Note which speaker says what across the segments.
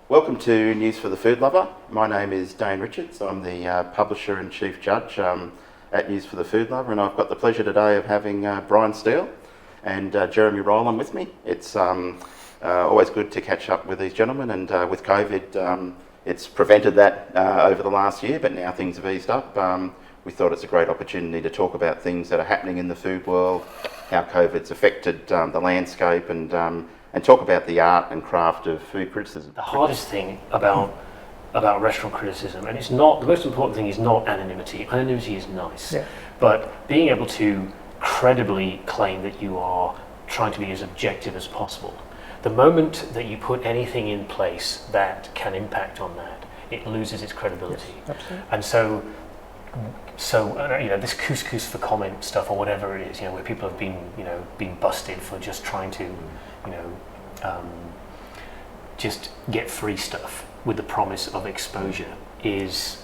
Speaker 1: Welcome to News for the Food Lover. My name is Dane Richards. I'm the publisher and chief judge at News for the Food Lover, and I've got the pleasure today of having Brian Steele and Jeremy Rowland with me. It's always good to catch up with these gentlemen, and with COVID, it's prevented that over the last year, but now things have eased up. We thought it's a great opportunity to talk about things that are happening in the food world, how COVID's affected the landscape, and talk about the art and craft of food criticism.
Speaker 2: The hardest thing about restaurant criticism, and it's not, the most important thing is not anonymity. Anonymity is nice, but being able to credibly claim that you are trying to be as objective as possible. The moment that you put anything in place that can impact on that, it loses its credibility.
Speaker 3: Yes, absolutely.
Speaker 2: And so this couscous for comment stuff or whatever it is, where people have been busted for just trying to, just get free stuff with the promise of exposure is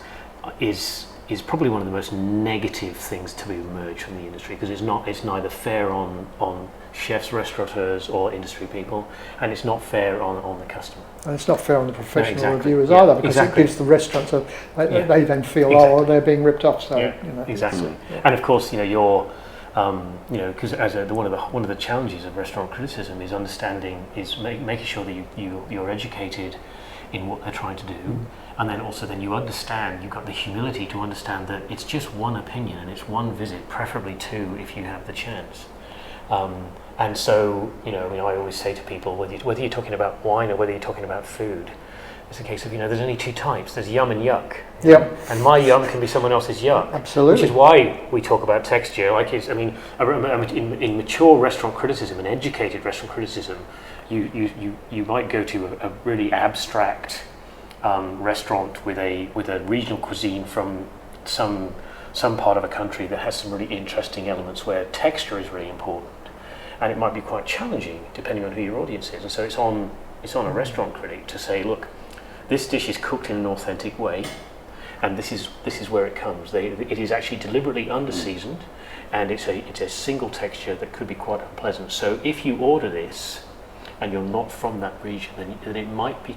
Speaker 2: probably one of the most negative things to emerge from the industry, because it's neither fair on chefs, restaurateurs or industry people, and it's not fair on the customer.
Speaker 3: And it's not fair on the professional
Speaker 2: exactly.
Speaker 3: reviewers
Speaker 2: Yeah,
Speaker 3: either, because
Speaker 2: exactly.
Speaker 3: it gives the restaurants they then feel
Speaker 2: Exactly.
Speaker 3: they're being ripped off. So
Speaker 2: Exactly. And of course, you're because as one of the challenges of restaurant criticism is making sure that you're educated in what they're trying to do, and then also you've got the humility to understand that it's just one opinion and it's one visit, preferably two if you have the chance. And so, I always say to people, whether you're talking about wine or whether you're talking about food, it's a case of, there's only two types. There's yum and yuck.
Speaker 3: Yep.
Speaker 2: And my yum can be someone else's yuck.
Speaker 3: Absolutely.
Speaker 2: Which is why we talk about texture. I remember in mature restaurant criticism and educated restaurant criticism, you might go to a really abstract restaurant with a regional cuisine from some part of a country that has some really interesting elements where texture is really important, and it might be quite challenging depending on who your audience is. And so it's on a restaurant critic to say, look, this dish is cooked in an authentic way, and this is where it comes. It is actually deliberately under-seasoned, and it's a single texture that could be quite unpleasant. So if you order this and you're not from that region, then it might be,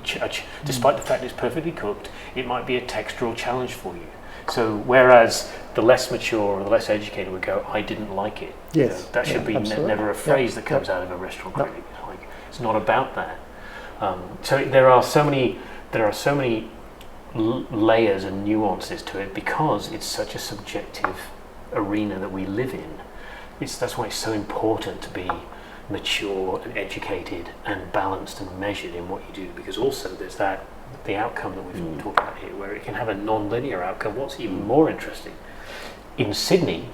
Speaker 2: despite the fact it's perfectly cooked, it might be a textural challenge for you. So whereas the less mature or the less educated would go, I didn't like it.
Speaker 3: Yes.
Speaker 2: That should be never a phrase that comes out of a restaurant critic. It's not about that. So there are so many layers and nuances to it, because it's such a subjective arena that we live in. That's why it's so important to be mature and educated and balanced and measured in what you do, because also there's the outcome that we've talked about here, where it can have a non-linear outcome. What's even more interesting, in Sydney,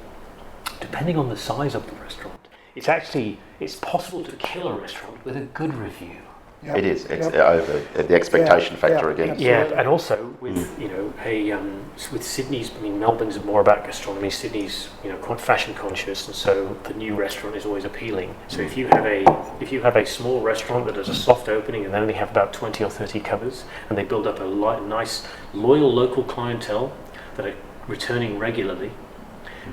Speaker 2: depending on the size of the restaurant, it's possible to kill a restaurant with a good review.
Speaker 3: Yep.
Speaker 1: It is. It's over the expectation factor again.
Speaker 2: Yeah, and also with with Sydney's, Melbourne's more about gastronomy. Sydney's quite fashion conscious, and so the new restaurant is always appealing. So if you have a small restaurant that has a soft opening and they only have about 20 or 30 covers, and they build up a nice loyal local clientele that are returning regularly,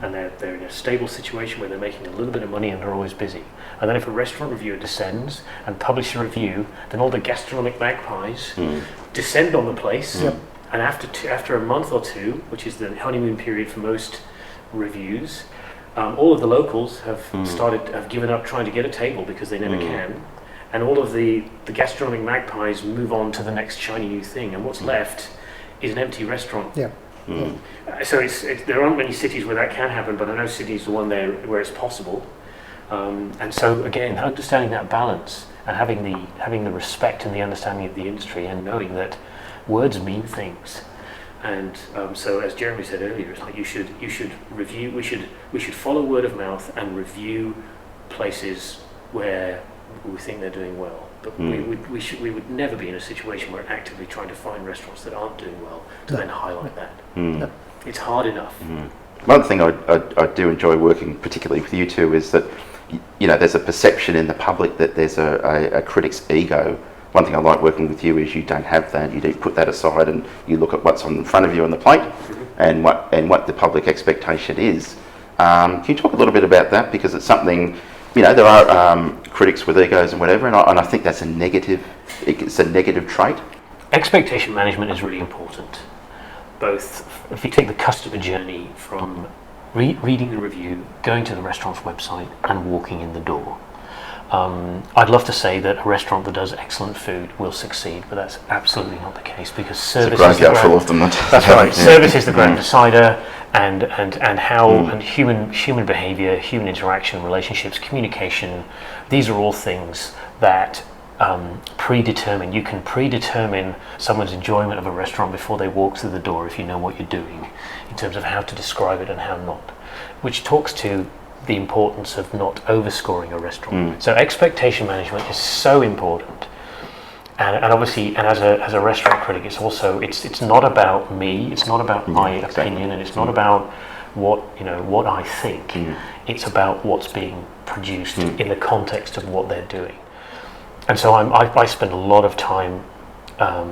Speaker 2: and they're in a stable situation where they're making a little bit of money and they're always busy. And then if a restaurant reviewer descends and publishes a review, then all the gastronomic magpies descend on the place. And after a month or two, which is the honeymoon period for most reviews, all of the locals have given up trying to get a table because they never can. And all of the gastronomic magpies move on to the next shiny new thing, and what's left is an empty restaurant.
Speaker 3: Yeah.
Speaker 2: So there aren't many cities where that can happen, but I know Sydney's the one there where it's possible. And so again, understanding that balance and having the respect and the understanding of the industry, and knowing that words mean things. And so, as Jeremy said earlier, it's like you should review. We should follow word of mouth and review places where we think they're doing well. But we would never be in a situation where we're actively trying to find restaurants that aren't doing well to then highlight that. It's hard enough.
Speaker 1: One thing I do enjoy working particularly with you two is that there's a perception in the public that there's a critic's ego. One thing I like working with you is you don't have that. You do put that aside and you look at what's in front of you on the plate and what the public expectation is. Can you talk a little bit about that, because it's something there are critics with egos and whatever, and I think that's a negative. It's a negative trait.
Speaker 2: expectation management is really important. Both if you take the customer journey from reading the review, going to the restaurant's website, and walking in the door. I'd love to say that a restaurant that does excellent food will succeed, but that's absolutely not the case, because service is the
Speaker 1: Graveyard full of them.
Speaker 2: That's right. Service is the grand decider, and how and human behaviour, human interaction, relationships, communication. These are all things that predetermine. You can predetermine someone's enjoyment of a restaurant before they walk through the door if you know what you're doing, in terms of how to describe it and how not, which talks to the importance of not overscoring a restaurant. So expectation management is so important, and obviously, and as a restaurant critic, it's not about me, it's not about my opinion, and it's not about what I think. It's about what's being produced in the context of what they're doing. And so I spend a lot of time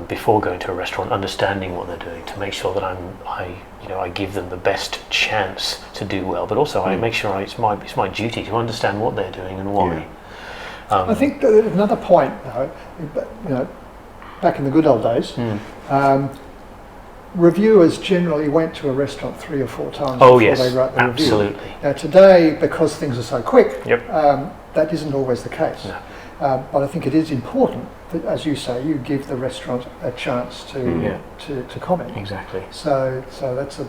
Speaker 2: before going to a restaurant understanding what they're doing, to make sure that I give them the best chance to do well, but also I make sure it's my duty to understand what they're doing and why.
Speaker 3: I think that another point, though, back in the good old days, reviewers generally went to a restaurant 3 or 4 times before they wrote the review.
Speaker 2: Absolutely.
Speaker 3: Now today, because things are so quick,
Speaker 2: Yep.
Speaker 3: that isn't always the case.
Speaker 2: No.
Speaker 3: But I think it is important that, as you say, you give the restaurant a chance to comment.
Speaker 2: Exactly.
Speaker 3: So that's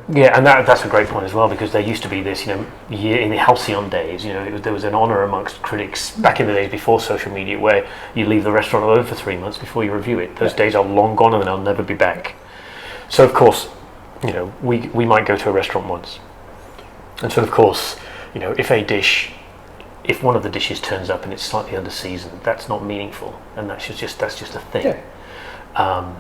Speaker 2: Yeah, and that's a great point as well, because there used to be this, in the halcyon days, there was an honour amongst critics back in the days before social media, where you leave the restaurant alone for 3 months before you review it. Those days are long gone, and they'll never be back. So of course, we might go to a restaurant once, and so of course, if one of the dishes turns up and it's slightly under seasoned, that's not meaningful, and that's just a thing.
Speaker 3: Yeah.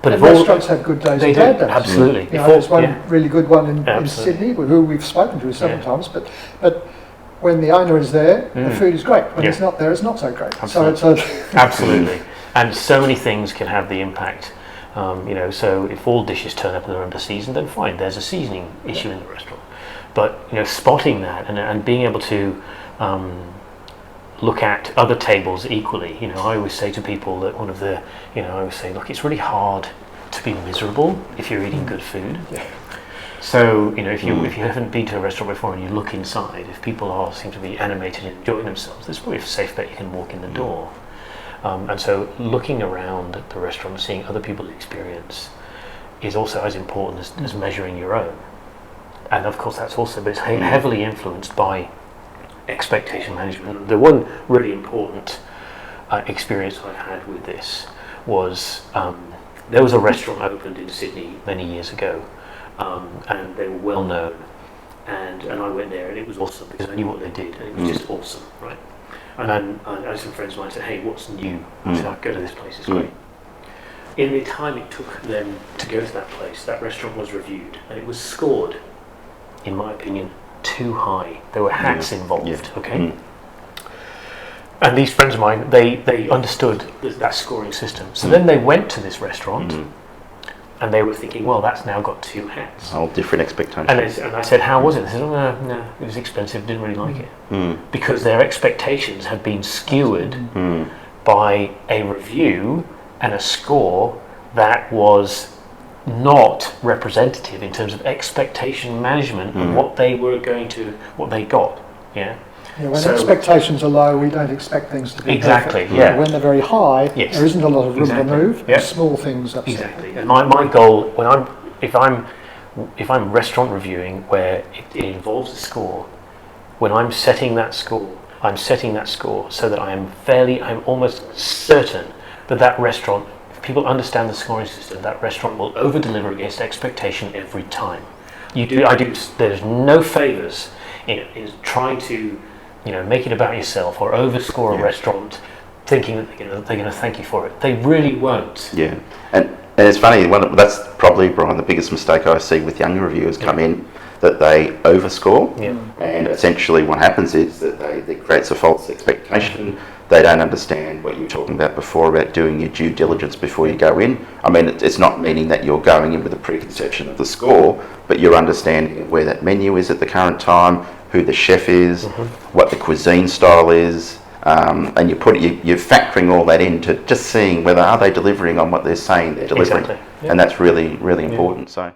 Speaker 2: But
Speaker 3: and restaurants have good days and bad days.
Speaker 2: Absolutely.
Speaker 3: There's one really good one in Sydney, who we've spoken to several times, but when the owner is there, the food is great. When he's not there, it's not so great.
Speaker 2: Absolutely.
Speaker 3: So it's
Speaker 2: Absolutely. And so many things can have the impact. So if all dishes turn up and they're under seasoned, then fine, there's a seasoning issue in the restaurant. But spotting that and being able to look at other tables equally. I always say to people that look, it's really hard to be miserable if you're eating good food.
Speaker 3: Yeah.
Speaker 2: So if you haven't been to a restaurant before and you look inside, if people seem to be animated and enjoying themselves, there's probably a safe bet you can walk in the door. And so looking around at the restaurant and seeing other people's experience is also as important as measuring your own. And of course but it's heavily influenced by expectation management. The one really important experience I had with this was there was a restaurant opened in Sydney many years ago, and they were well known, and I went there, and it was awesome because I knew what they did, and it was just awesome, right? And then I had some friends of mine said, "Hey, what's new?" I said, "I'll go to this place, it's great." In the time it took them to go to that place, that restaurant was reviewed, and it was scored, in my opinion, too high. There were hats involved, okay? And these friends of mine, they understood that scoring system. So then they went to this restaurant, and they were thinking, well, that's now got 2 hats.
Speaker 1: Whole different expectations.
Speaker 2: And I said, how was it? They said, no, it was expensive, didn't really like it. Because their expectations had been skewered by a review and a score that was not representative in terms of expectation management of what they got. Yeah.
Speaker 3: When expectations are low, we don't expect things to be
Speaker 2: exactly.
Speaker 3: perfect.
Speaker 2: Yeah.
Speaker 3: When they're very high, there isn't a lot of room to move.
Speaker 2: Yeah.
Speaker 3: Small things upset.
Speaker 2: Exactly. And my goal if I'm restaurant reviewing where it involves a score, when I'm setting that score so that I'm almost certain that restaurant, people understand the scoring system, that restaurant will over-deliver against expectation every time. There's no favours in trying to, make it about yourself or overscore a restaurant, thinking that they're going to thank you for it. They really won't.
Speaker 1: Yeah, and it's funny. That's probably, Brian, the biggest mistake I see with younger reviewers come in, that they overscore, and essentially what happens is that it creates a false expectation. They don't understand what you were talking about before about doing your due diligence before you go in. I mean, it's not meaning that you're going in with a preconception of the score, but you're understanding where that menu is at the current time, who the chef is, what the cuisine style is, and you're factoring all that into just seeing whether are they delivering on what they're saying they're delivering,
Speaker 2: Exactly. Yeah.
Speaker 1: and that's really important. So.